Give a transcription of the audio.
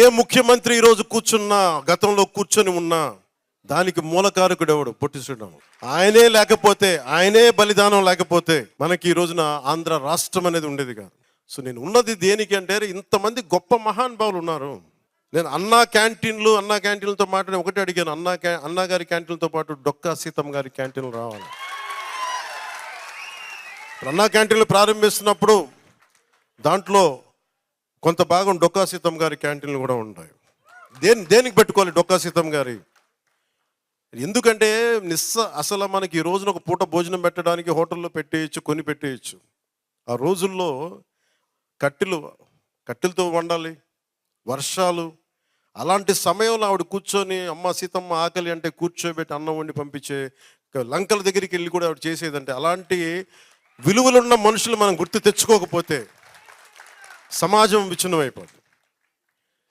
ఏ ముఖ్యమంత్రి ఈరోజు కూర్చున్నా, గతంలో కూర్చొని ఉన్నా దానికి మూలకారకుడు ఎవడు? పొట్టి శ్రీరాములు. ఆయనే లేకపోతే, ఆయనే బలిదానం లేకపోతే మనకి ఈ రోజున ఆంధ్ర రాష్ట్రం అనేది ఉండేది కాదు. సో నేను ఉన్నది దేనికి అంటే, ఇంతమంది గొప్ప మహానుభావులు ఉన్నారు. నేను అన్నా క్యాంటీన్లతో మాట్లాడి ఒకటి అడిగాను, అన్నా గారి క్యాంటీన్లతో పాటు డొక్కా సీతమ్మ గారి క్యాంటీన్లు రావాలి. అన్నా క్యాంటీన్లు ప్రారంభిస్తున్నప్పుడు దాంట్లో కొంత భాగం డొక్కా సీతమ్మ గారి క్యాంటీన్లు కూడా ఉంటాయి. దేనికి పెట్టుకోవాలి డొక్కా సీతమ్మ గారి? ఎందుకంటే అసలు మనకి ఈ రోజున ఒక పూట భోజనం పెట్టడానికి హోటల్లో పెట్టేయచ్చు, కొని పెట్టేయచ్చు. ఆ రోజుల్లో కట్టెలతో వండాలి, వర్షాలు. అలాంటి సమయంలో ఆవిడ కూర్చొని అమ్మ సీతమ్మ ఆకలి అంటే కూర్చోబెట్టి అన్నం వండి పంపించే, లంకల దగ్గరికి వెళ్ళి కూడా ఆవిడ చేసేదంటే, అలాంటి విలువలున్న మనుషులు మనం గుర్తు తెచ్చుకోకపోతే సమాజం విచ్ఛిన్నమైపోతుంది.